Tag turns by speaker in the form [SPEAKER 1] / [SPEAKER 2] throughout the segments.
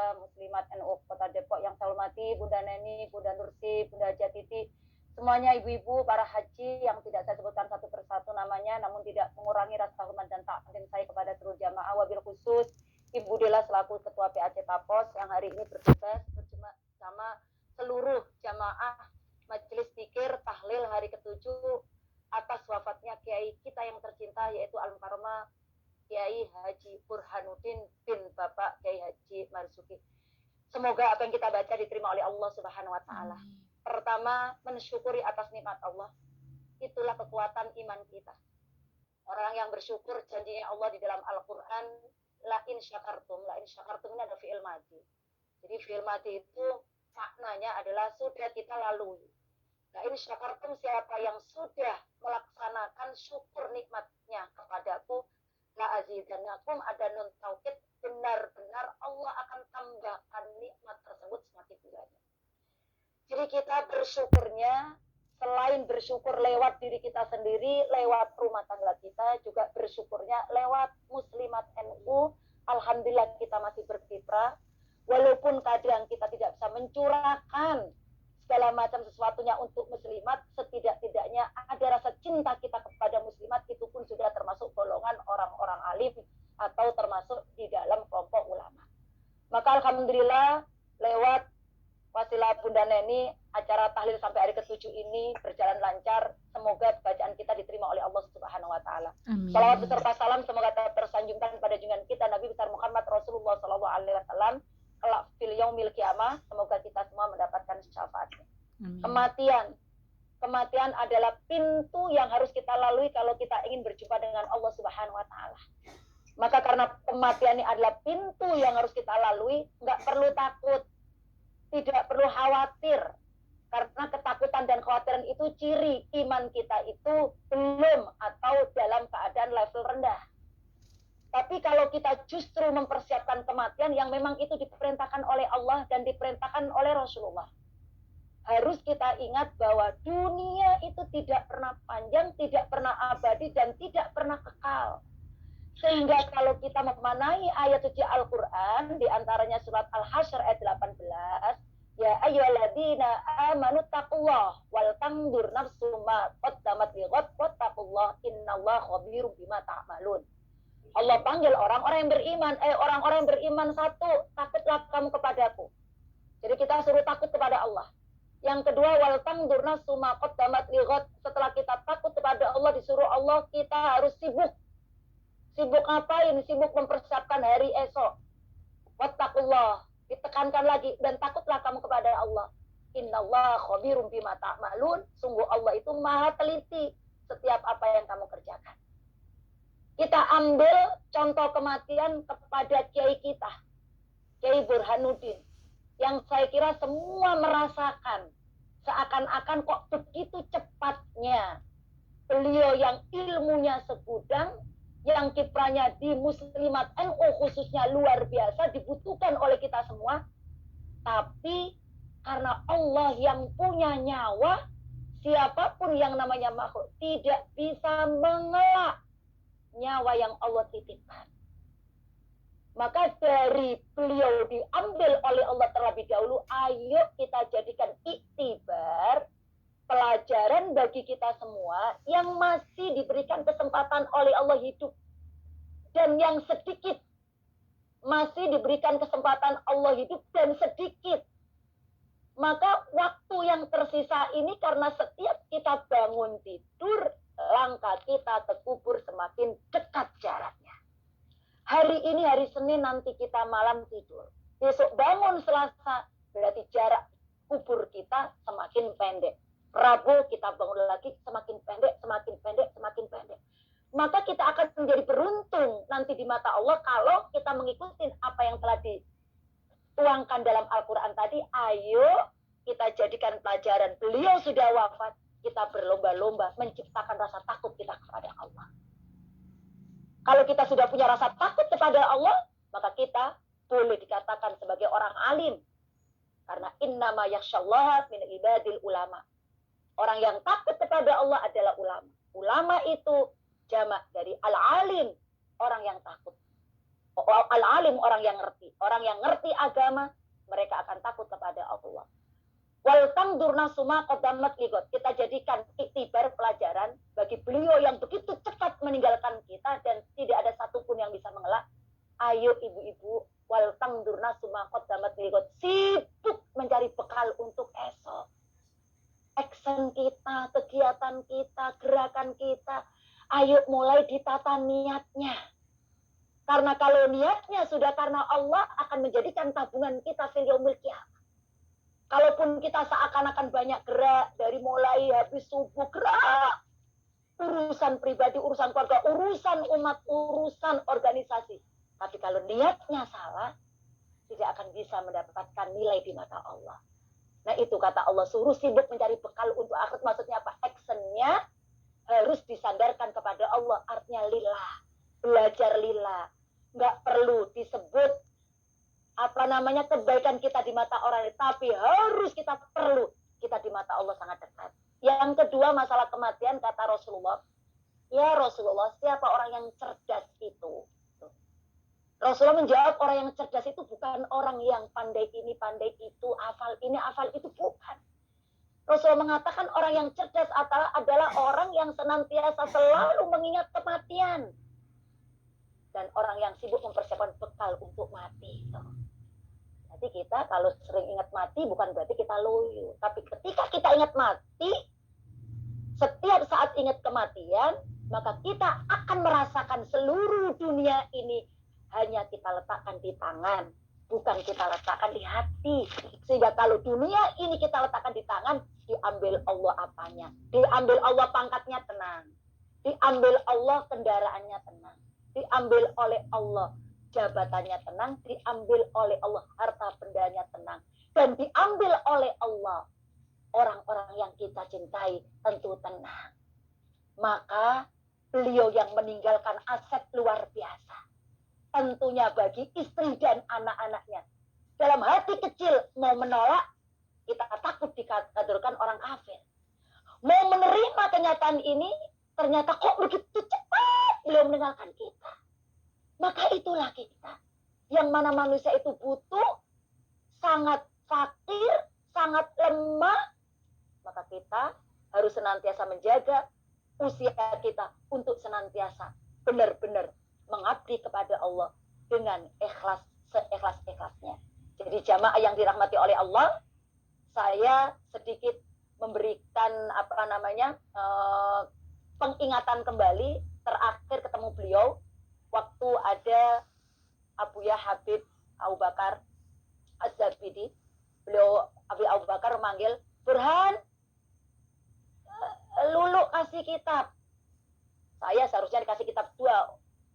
[SPEAKER 1] keluarga muslimat NU Kota Depok yang saya hormati, Bunda Neni, Bunda Nursi, Bunda Jatiti, semuanya ibu-ibu, para haji yang tidak saya sebutkan satu persatu namanya, namun tidak mengurangi rasa hormat dan takdim saya kepada seluruh jamaah, wabil khusus Ibu Dela selaku Ketua PAC Tapos yang hari ini bertugas bersama seluruh jamaah Majelis Zikir Tahlil hari ke-7 atas wafatnya Kiai kita yang tercinta yaitu Al-Mukarramah Kiai Haji Burhanuddin bin Bapak Kiai Haji Marzuki. Semoga apa yang kita baca diterima oleh Allah Subhanahu wa taala. Pertama, mensyukuri atas nikmat Allah. Itulah kekuatan iman kita. Orang yang bersyukur janjinya Allah di dalam Al-Qur'an, la in syakartum ini ada fi'il madhi. Jadi fi'il madhi itu maknanya adalah sudah kita lalui. La in syakartum, siapa yang sudah melaksanakan syukur nikmatnya kepadaku, la azidannakum, ada nun taukid, benar-benar Allah akan tambahkan nikmat tersebut semakin banyak. Jadi kita bersyukurnya selain bersyukur lewat diri kita sendiri, lewat rumah tangga kita, juga bersyukurnya lewat muslimat NU. Alhamdulillah kita masih berkiprah, walaupun kadang kita tidak bisa mencurahkan segala macam sesuatunya untuk muslimat, setidak-tidaknya ada rasa cinta kita kepada muslimat, itu pun sudah termasuk golongan orang-orang alim atau termasuk di dalam kelompok ulama. Maka alhamdulillah lewat wasilah Bunda Neni, acara tahlil sampai hari ke-7 ini berjalan lancar. Semoga bacaan kita diterima oleh Allah Subhanahu wa taala. Salawat beserta salam semoga tersanjungkan pada junjungan kita Nabi besar Muhammad Rasulullah sallallahu alaihi wasallam kelak fil yaumil qiyamah. Semoga kita semua mendapatkan syafaatnya. Kematian adalah pintu yang harus kita lalui kalau kita ingin berjumpa dengan Allah Subhanahu wa taala. Maka karena kematian ini adalah pintu yang harus kita lalui, enggak perlu takut. Tidak perlu khawatir, karena ketakutan dan kekhawatiran itu ciri iman kita itu belum atau dalam keadaan level rendah. Tapi kalau kita justru mempersiapkan kematian yang memang itu diperintahkan oleh Allah dan diperintahkan oleh Rasulullah, harus kita ingat bahwa dunia itu tidak pernah panjang, tidak pernah abadi, dan tidak pernah kekal. Sehingga kalau kita memanai ayat suci Al-Quran, diantaranya surat Al-Hasyr ayat 18, ya ayyuhalladzina amanu taqullah wal tanzur nafsum ma qaddamat lighad wattaqullah innallaha khabirum bima ta'malun. Allah panggil orang-orang yang beriman, orang-orang yang beriman, satu, takutlah kamu kepadaku. Jadi kita suruh takut kepada Allah. Yang kedua, wal tanzur nafsum ma qaddamat lighad. Setelah kita takut kepada Allah, disuruh Allah, kita harus sibuk. Sibuk ngapain? Sibuk mempersiapkan hari esok. Wattaqullah, ditekankan lagi, dan takutlah kamu kepada Allah. Innallaha khabirum bima ta'malun. Sungguh Allah itu maha teliti setiap apa yang kamu kerjakan. Kita ambil contoh kematian kepada kiai kita, Kiai Burhanuddin, yang saya kira semua merasakan seakan-akan kok begitu cepatnya beliau yang ilmunya segudang, yang kiprahnya di muslimat NU khususnya luar biasa, dibutuhkan oleh kita semua. Tapi karena Allah yang punya nyawa, siapapun yang namanya makhluk tidak bisa mengelak nyawa yang Allah titipkan. Maka dari beliau diambil oleh Allah terlebih dahulu, ayo kita jadikan iktibar, pelajaran bagi kita semua yang masih diberikan kesempatan oleh Allah hidup dan yang sedikit masih diberikan kesempatan Allah hidup dan sedikit. Maka waktu yang tersisa ini, karena setiap kita bangun tidur, langkah kita ke kubur semakin dekat jaraknya. Hari ini hari Senin, nanti kita malam tidur. Besok bangun Selasa, berarti jarak kubur kita semakin pendek. Rabu kita bangun lagi, semakin pendek, semakin pendek, semakin pendek. Maka kita akan menjadi beruntung nanti di mata Allah kalau kita mengikuti apa yang telah dituangkan dalam Al-Quran tadi. Ayo kita jadikan pelajaran. Beliau sudah wafat, kita berlomba-lomba menciptakan rasa takut kita kepada Allah. Kalau kita sudah punya rasa takut kepada Allah, maka kita boleh dikatakan sebagai orang alim. Karena innama yakhsyallaha min ibadil ulama. Orang yang takut kepada Allah adalah ulama. Ulama itu jamak dari al-alim, orang yang takut. Al-alim orang yang ngerti. Orang yang ngerti agama, mereka akan takut kepada Allah. Wal tangdur nasuma qaddamat ligot. Kita jadikan iktibar pelajaran bagi beliau yang begitu cepat meninggalkan kita dan tidak ada satupun yang bisa mengelak. Ayo ibu-ibu, wal tangdur nasuma qaddamat ligot. Sibuk mencari bekal untuk esok. Action kita, kegiatan kita, gerakan kita. Ayo mulai ditata niatnya. Karena kalau niatnya sudah karena Allah akan menjadikan tabungan kita fil yaumil qiyamah. Kalaupun kita seakan-akan banyak gerak dari mulai habis subuh gerak, urusan pribadi, urusan keluarga, urusan umat, urusan organisasi. Tapi kalau niatnya salah, tidak akan bisa mendapatkan nilai di mata Allah. Nah itu kata Allah, suruh sibuk mencari bekal untuk akhirat. Maksudnya apa? Actionnya harus disandarkan kepada Allah. Artinya lillah, belajar lillah. Nggak perlu disebut kebaikan kita di mata orang lain, tapi harus kita perlu kita di mata Allah sangat dekat. Yang kedua masalah kematian, kata Rasulullah, ya Rasulullah, siapa orang yang cerdas itu? Rasulullah menjawab, orang yang cerdas itu bukan orang yang pandai ini, pandai itu, hafal ini, hafal itu, bukan. Rasulullah mengatakan orang yang cerdas adalah orang yang senantiasa selalu mengingat kematian. Dan orang yang sibuk mempersiapkan bekal untuk mati. Jadi kita kalau sering ingat mati bukan berarti kita loyo. Tapi ketika kita ingat mati, setiap saat ingat kematian, maka kita akan merasakan seluruh dunia ini hanya kita letakkan di tangan, bukan kita letakkan di hati. Sehingga kalau dunia ini kita letakkan di tangan, diambil Allah apanya. Diambil Allah pangkatnya, tenang. Diambil Allah kendaraannya, tenang. Diambil oleh Allah jabatannya, tenang. Diambil oleh Allah harta bendanya, tenang. Dan diambil oleh Allah orang-orang yang kita cintai, tentu tenang. Maka beliau yang meninggalkan aset luar biasa. Tentunya bagi istri dan anak-anaknya. Dalam hati kecil mau menolak, kita takut dikategorikan orang kafir. Mau menerima kenyataan ini, ternyata kok begitu cepat beliau meninggalkan kita. Maka itulah kita. Yang mana manusia itu butuh, sangat fakir, sangat lemah. Maka kita harus senantiasa menjaga usia kita untuk senantiasa benar-benar mengabdi kepada Allah dengan ikhlas, seikhlas-ikhlasnya. Jadi jamaah yang dirahmati oleh Allah, saya sedikit memberikan pengingatan kembali. Terakhir ketemu beliau waktu ada Abuya Habib Abu Bakar Az-Zabidi. Beliau Abu Bakar memanggil, Burhan, Lulu kasih kitab. Saya seharusnya dikasih kitab 2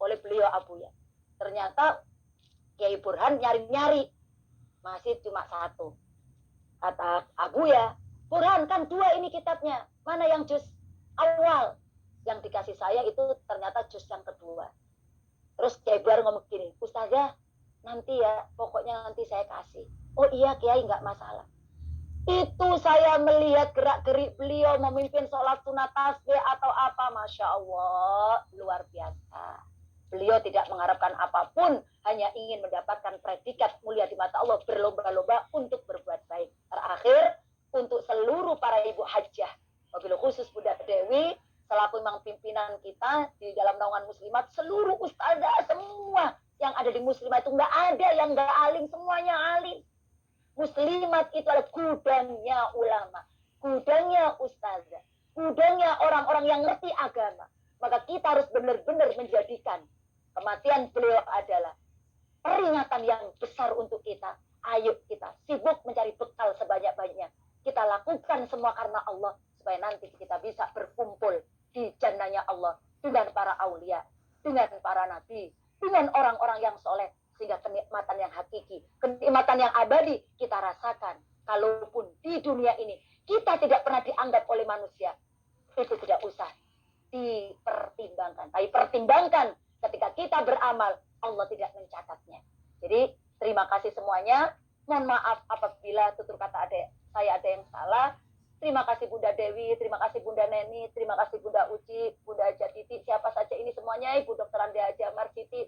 [SPEAKER 1] oleh beliau Abuya. Ternyata Kiai Burhan nyari-nyari, masih cuma 1. Kata Abuya, Burhan kan 2 ini kitabnya, mana yang juz awal? Yang dikasih saya itu ternyata juz yang kedua. Terus Kiai Burhan ngomong gini, Ustazah, nanti ya, pokoknya nanti saya kasih. Oh iya Kiai, nggak masalah. Itu saya melihat gerak-gerik beliau memimpin sholat sunat tasbih atau apa, Masya Allah, luar biasa. Beliau tidak mengharapkan apapun, hanya ingin mendapatkan predikat mulia di mata Allah, berlomba-lomba untuk berbuat baik. Terakhir, untuk seluruh para ibu hajjah, wabil khusus Bunda Dewi, selaku imam pimpinan kita di dalam naungan muslimat, seluruh ustazah semua yang ada di muslimat itu nggak ada yang nggak alim, semuanya alim. Muslimat itu adalah gudangnya ulama, gudangnya ustazah, gudangnya orang-orang yang ngerti agama. Maka kita harus benar-benar menjadikan kematian beliau adalah peringatan yang besar untuk kita. Ayo kita sibuk mencari bekal sebanyak-banyaknya. Kita lakukan semua karena Allah, supaya nanti kita bisa berkumpul di jannahnya Allah dengan para aulia, dengan para nabi, dengan orang-orang yang soleh. Sehingga kenikmatan yang hakiki, kenikmatan yang abadi kita rasakan. Kalaupun di dunia ini kita tidak pernah dianggap oleh manusia, itu tidak usah dipertimbangkan. Tapi pertimbangkan ketika kita beramal, Allah tidak mencatatnya. Jadi terima kasih semuanya. Mohon maaf apabila tutur kata saya ada yang salah. Terima kasih Bunda Dewi, terima kasih Bunda Neni, terima kasih Bunda Uci, Bunda Haja Titi, siapa saja ini semuanya, Ibu Dr. Andi Haja Marsiti,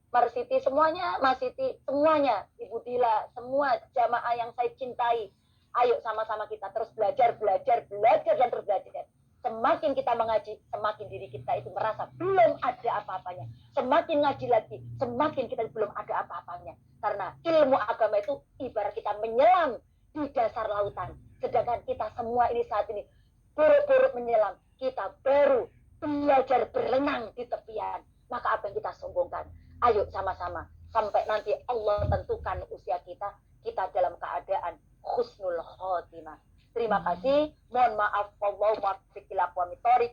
[SPEAKER 1] Marsiti semuanya, Mas Siti semuanya, Ibu Dila, semua jamaah yang saya cintai. Ayo sama-sama kita terus belajar dan terus belajar. Semakin kita mengaji, semakin diri kita itu merasa belum ada apa-apanya. Semakin ngaji lagi, semakin kita belum ada apa-apanya. Karena ilmu agama itu ibarat kita menyelam di dasar lautan. Sedangkan kita semua ini saat ini buruk-buruk menyelam. Kita baru belajar berenang di tepian. Maka apa yang kita sombongkan? Ayo sama-sama. Sampai nanti Allah tentukan usia kita, kita dalam keadaan husnul khotimah. Terima kasih. Mohon maaf. Wallahu muwaffiq ila aqwamit thoriq.